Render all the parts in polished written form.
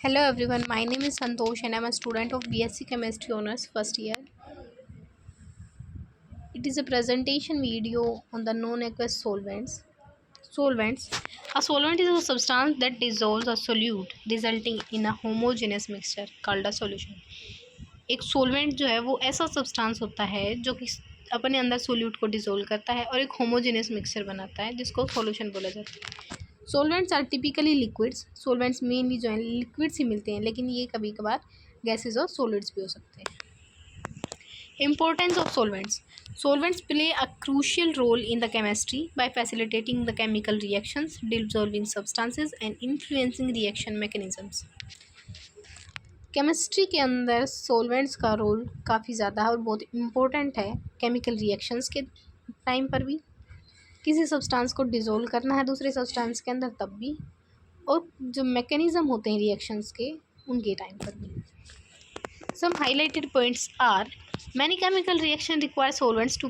Hello everyone, my name is Santosh and I am a student of BSc Chemistry Honours first year. It is a presentation video on the non-aqueous solvents. Solvents. A solvent is a substance that dissolves a solute resulting in a homogeneous mixture called a solution. एक solvent जो है वो ऐसा substance होता है जो कि अपने अंदर solute को dissolve करता है और एक homogeneous mixture बनाता है जिसको solution बोला जाता है. Solvents are typically liquids. Solvents mainly जो है लिक्विड्स ही मिलते हैं, लेकिन ये कभी कभार गैसेज और सॉलिड्स भी हो सकते हैं. Importance of solvents. Solvents play a crucial role in the chemistry by facilitating the chemical reactions, dissolving substances and influencing reaction mechanisms. Chemistry के अंदर सॉल्वेंट्स का रोल काफ़ी ज़्यादा है और बहुत इम्पोर्टेंट है. केमिकल रिएक्शंस के टाइम पर भी, किसी सब्सटेंस को डिज़ोल्व करना है दूसरे सब्सटेंस के अंदर तब भी, और जो मैकेनिज़्म होते हैं रिएक्शंस के उनके टाइम पर भी. Some highlighted points are many chemical reaction require solvents to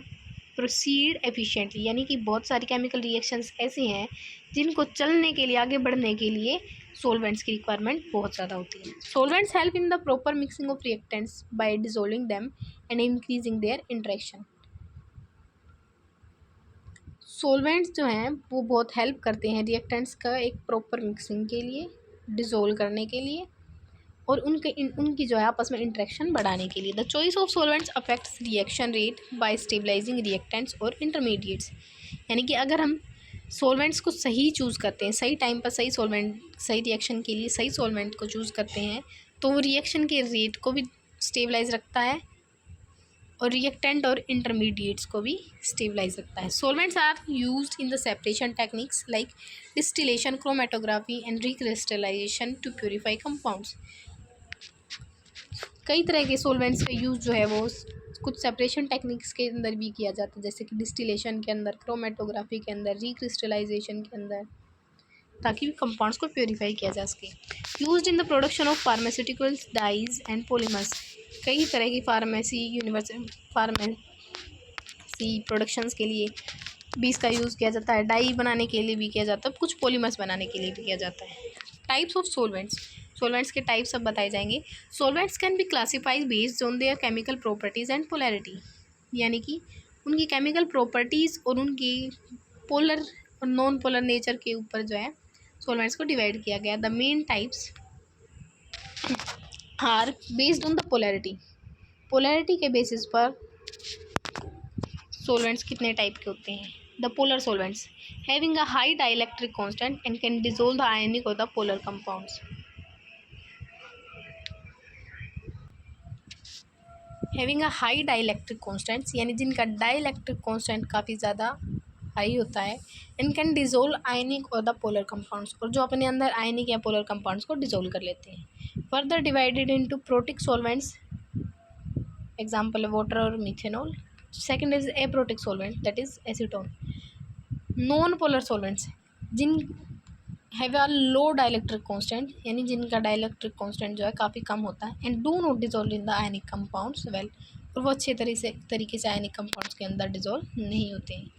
proceed efficiently. यानी कि बहुत सारी केमिकल रिएक्शंस ऐसी हैं जिनको चलने के लिए, आगे बढ़ने के लिए सॉल्वेंट्स की रिक्वायरमेंट बहुत ज़्यादा होती है. Solvents help in the proper mixing of reactants bye dissolving them and increasing there interaction. Solvents जो हैं वो बहुत हेल्प करते हैं रिएक्टेंट्स का एक प्रॉपर मिक्सिंग के लिए, डिसॉल्व करने के लिए और उनकी जो है आपस में इंटरेक्शन बढ़ाने के लिए. The choice of solvents affects reaction rate by stabilising reactants और इंटरमीडिएट्स. यानी कि अगर हम सॉल्वेंट्स को सही चूज़ करते हैं, सही टाइम पर सही सॉल्वेंट, सही रिएक्शन के लिए सही सॉल्वेंट को चूज़ करते हैं, तो वो रिएक्शन के रेट को भी स्टेबलाइज रखता है और रिएक्टेंट और इंटरमीडिएट्स को भी स्टेबलाइज रखता है. Solvents are used in the separation techniques like distillation, chromatography and recrystallisation to purify compounds. कई तरह के सॉल्वेंट्स का यूज़ जो है वो कुछ सेपरेशन टेक्निक्स के अंदर भी किया जाता है, जैसे कि डिस्टिलेशन के अंदर, क्रोमेटोग्राफी के अंदर, रिक्रिस्टलाइजेशन के अंदर, ताकि कंपाउंड्स को प्योरीफाई किया जा सके. Used in the production of pharmaceuticals, dyes and polymers. कई तरह की फार्मेसी प्रोडक्शंस के लिए भी इसका यूज़ किया जाता है, डाई बनाने के लिए भी किया जाता है, कुछ पॉलीमर्स बनाने के लिए भी किया जाता है. Types of solvents. सॉल्वेंट्स के टाइप्स सब बताए जाएंगे. Solvents can be classified based on their chemical properties and polarity. यानी कि उनकी केमिकल प्रॉपर्टीज़ और उनकी पोलर और नॉन पोलर नेचर के ऊपर जो है सॉल्वेंट्स को डिवाइड किया गया. The main types are based on the polarity. Polarity के बेसिस पर सॉल्वेंट्स कितने टाइप के होते हैं. The polar solvents having a high dielectric constant and can dissolve the ionic और the polar compounds. Having a high dielectric constants यानी जिनका dielectric constant काफ़ी ज़्यादा हाई होता है. एंड कैन डिसॉल्व आयनिक और द पोलर कंपाउंड्स, और जो अपने अंदर आयनिक या पोलर कंपाउंड्स को डिसॉल्व कर लेते हैं. Further divided into protic solvents, example water और methanol. Second is aprotic solvent, that is acetone. Non polar solvents जिन have a low dielectric constant, यानी जिनका डाइलेक्ट्रिक कांस्टेंट जो है काफ़ी कम होता है. And do not dissolve in the ionic compounds well, और वो अच्छे तरीके से आयनिक कंपाउंड्स के अंदर डिसॉल्व नहीं होते हैं.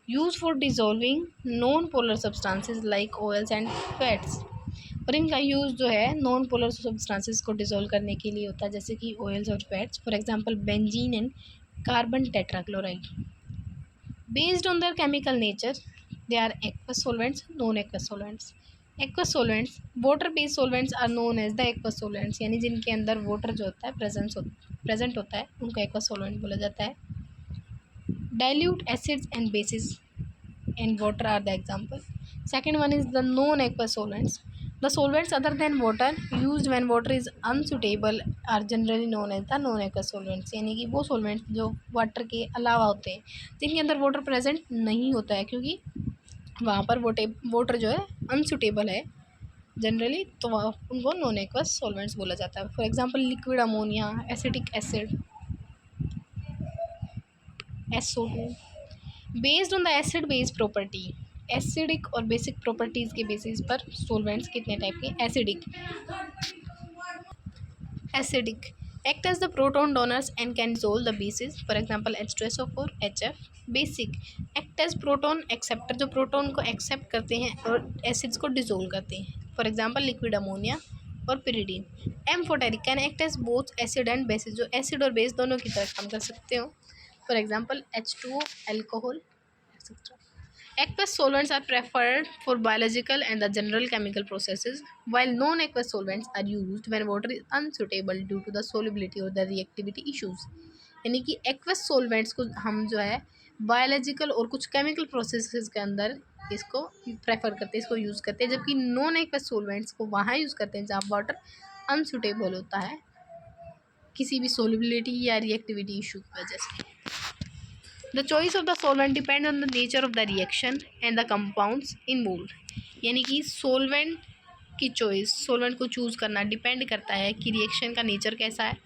Use for dissolving non polar substances like oils and fats. और इनका यूज़ जो है नॉन पोलर सब्सटेंसेज को डिसॉल्व करने के लिए होता है, जैसे कि ऑयल्स और fats. For example benzene and carbon tetrachloride. Based on their chemical nature they are aqueous solvents, non aqueous solvents. Aqueous solvents, water based solvents are known as the aqueous solvents. यानी जिनके अंदर water जो होता है present होता है उनको aqueous solvent बोला जाता है. Dilute acids and bases and water are the example. Second one is the non-aqueous solvents. The solvents other than water used when water is unsuitable are generally known as the non-aqueous solvents. यानी कि वो solvents जो water के अलावा होते हैं, जिनके अंदर वाटर प्रेजेंट नहीं होता है क्योंकि वहाँ पर वाटर जो है अनसुटेबल है जनरली, तो उनको नॉन एक्वस सॉल्वेंट्स बोला जाता है. For example liquid ammonia, acetic acid, SO2. Based on the acid base property, acidic और बेसिक प्रॉपर्टीज़ के बेसिस पर सॉल्वेंट्स कितने टाइप के. Acidic act as the proton donors and can dissolve the basis. For example H2SO4, HF. Basic act as proton acceptor, जो proton को accept करते हैं और एसिड्स को डिसॉल्व करते हैं. फॉर एग्जांपल लिक्विड अमोनिया, और pyridine. Amphoteric can act as both acid and bases, जो एसिड और बेस दोनों की तरह काम कर सकते हो. For example H2O, alcohol etcetera. Aqueous solvents are preferred for biological and the general chemical processes, while non-aqueous solvents are used when water is unsuitable due to the solubility or the reactivity issues. यानी कि aqueous solvents को हम जो है biological और कुछ chemical processes के अंदर इसको प्रेफर करते हैं, इसको यूज़ करते हैं, जबकि नॉन एक्वस सॉल्वेंट्स को वहाँ यूज़ करते हैं जहाँ वाटर अनसुटेबल होता है किसी भी सोलिबिलिटी या रिएक्टिविटी इशू की वजह से. The choice of the solvent depend on the nature of the reaction and the compounds involved. यानी कि सॉल्वेंट की चॉइस, सॉल्वेंट को चूज़ करना डिपेंड करता है कि रिएक्शन का नेचर कैसा है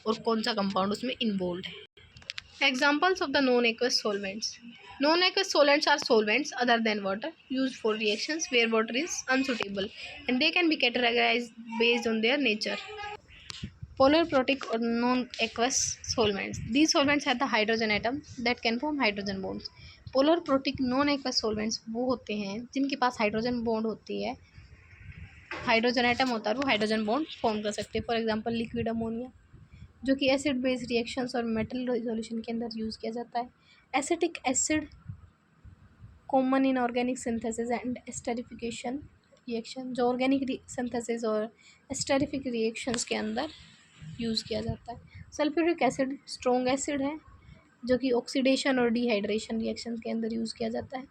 और कौन सा कंपाउंड उसमें इन्वॉल्व है. Examples of the non aqueous solvents. Non aqueous solvents are solvents other than water used for reactions where water is unsuitable and they can be categorized based on their nature. Polar protic or non-aqueous solvents. These solvents have the hydrogen atoms that can form hydrogen bonds. Polar protic non-aqueous solvents वो होते हैं जिनके पास hydrogen bond होती है, hydrogen atom होता है, वो hydrogen bond form कर सकते हैं. फॉर एग्जांपल लिक्विड अमोनिया, जो कि एसिड बेस रिएक्शंस और मेटल रिजोल्यूशन के अंदर यूज़ किया जाता है. Acetic acid common in organic synthesis and esterification reaction, जो ऑर्गेनिक सिंथेसिस और एस्टरिफिक रिएक्शंस के अंदर यूज़ किया जाता है. सल्फ्यूरिक एसिड स्ट्रॉन्ग एसिड है जो कि ऑक्सीडेशन और डिहाइड्रेशन रिएक्शन के अंदर यूज़ किया जाता है.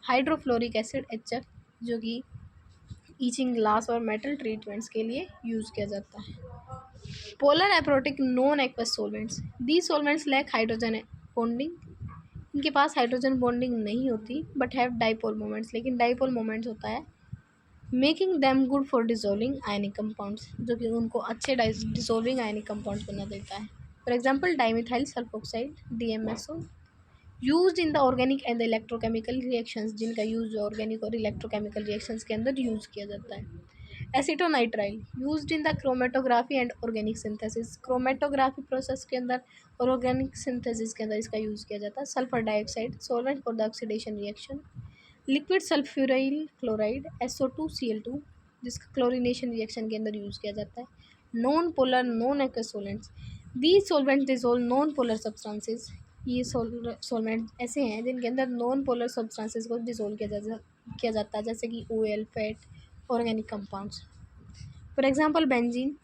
हाइड्रोफ्लोरिक एसिड HF, जो कि ईचिंग ग्लास और मेटल ट्रीटमेंट्स के लिए यूज़ किया जाता है. Polar aprotic non aqueous solvents. The solvents lack hydrogen bonding. इनके पास हाइड्रोजन बॉन्डिंग नहीं होती बट हैव डाइपोल मोमेंट्स, लेकिन डाइपोल मोमेंट्स होता है. Making them good for dissolving ionic compounds, जो कि उनको अच्छे डिजोल्विंग आयनिक कंपाउंड्स बना देता है. For example dimethyl sulfoxide DMSO, used in the organic and the electrochemical reactions, जिनका यूज ऑर्गेनिक और इलेक्ट्रोकेमिकल रिएक्शंस के अंदर यूज़ किया जाता है. Acetonitrile used in the chromatography and organic synthesis, chromatography process के अंदर और ऑर्गेनिक सिंथेसिस के अंदर इसका यूज़ किया जाता है. Sulphur dioxide solvent for the oxidation reaction. Liquid sulphuryl chloride SO2Cl2, जिसका क्लोरीनेशन रिएक्शन के अंदर यूज़ किया जाता है. Non polar non aqueous solvents. These solvent dissolve non polar substances. ये सॉल्वेंट ऐसे हैं जिनके अंदर नॉन पोलर सब्सटेंसेस को डिजोल्व किया जाता है, जैसे कि oil, fat, organic compounds. For example benzene,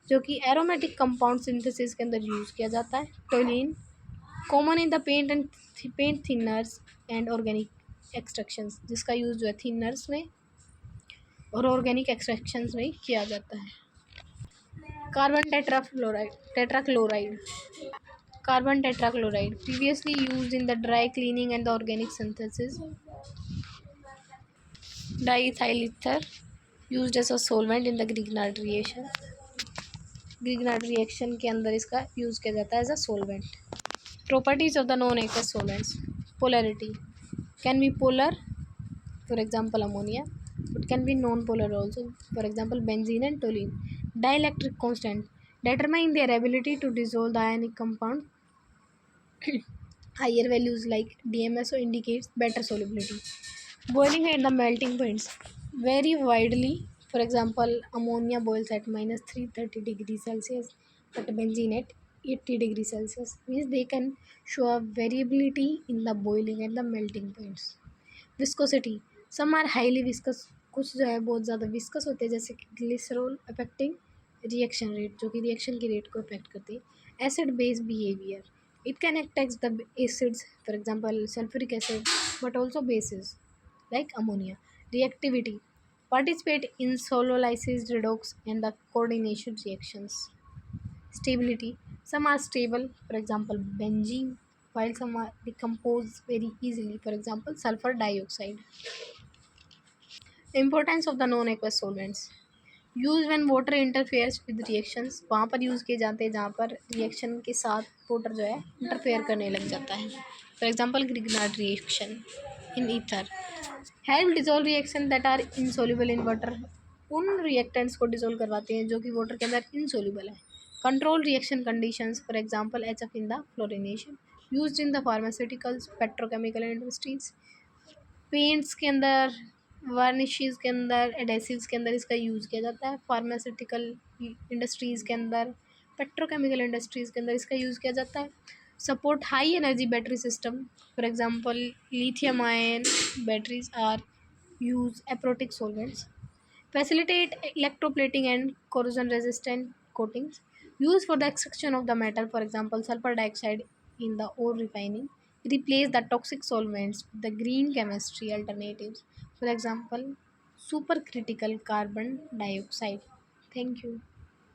जो कि एरोमेटिक कंपाउंड सिंथेसिस के अंदर यूज़ किया जाता है. Toluene common in the paint thinners and organic extractions, जिसका यूज़ जो है थिनर्स में और ऑर्गेनिक एक्सट्रैक्शंस में किया जाता है. Carbon tetrachloride. Carbon tetrachloride, previously used in the dry cleaning and the organic synthesis. Diethyl ether, used as a solvent in the Grignard reaction. Grignard reaction के अंदर इसका यूज़ किया जाता है as a solvent. Properties of the non-aqueous solvents. Polarity can be polar, for example ammonia, but can be non-polar also, for example benzene and toluene. Dielectric constant, determine their ability to dissolve the ionic compound. Higher values like DMSO indicates better solubility. Boiling and the melting points vary widely. For example, ammonia boils at -330 degrees Celsius, but benzene at 80 degrees Celsius. Means they can show a variability in the boiling and the melting points. Viscosity, some are highly viscous, कुछ जो है बहुत ज़्यादा viscous होते हैं, जैसे कि glycerol affecting reaction rate, जो कि रिएक्शन की रेट को अफेक्ट करते हैं. Acid base behaviour, it can act as the acids, for example sulfuric acid, but also bases like ammonia. Reactivity, participate in solulysis, redox and the coordination reactions. Stability, some are stable, for example benzene, while some are decomposed very easily, for example sulfur dioxide. Importance of the non-aqueous solvents. Use when water interferes with reactions, वहाँ पर use किए जाते हैं जहाँ पर reaction के साथ water जो है इंटरफेयर करने लग जाता है. For example Grignard reaction in ether. Help dissolve reaction that are insoluble in water, उन रिएक्टेंट्स को डिजोल्व करवाते हैं जो कि वाटर के अंदर इनसोल्यूबल है. Control reaction conditions, for example HF in the fluorination. Used in the pharmaceuticals, petrochemical industries. Paints के अंदर वार्निशेस के अंदर, एडेसिव्स के अंदर इसका यूज़ किया जाता है। फार्मास्यूटिकल इंडस्ट्रीज़ के अंदर, पेट्रोकेमिकल इंडस्ट्रीज़ के अंदर इसका यूज़ किया जाता है। Support high energy battery system, for example lithium ion batteries are use aprotic solvents. Facilitate electroplating and corrosion resistant coatings. Used for the extraction of the metal, for example, sulfur dioxide in the ore refining. Replace the toxic solvents with the green chemistry alternatives. For example, supercritical carbon dioxide. Thank you.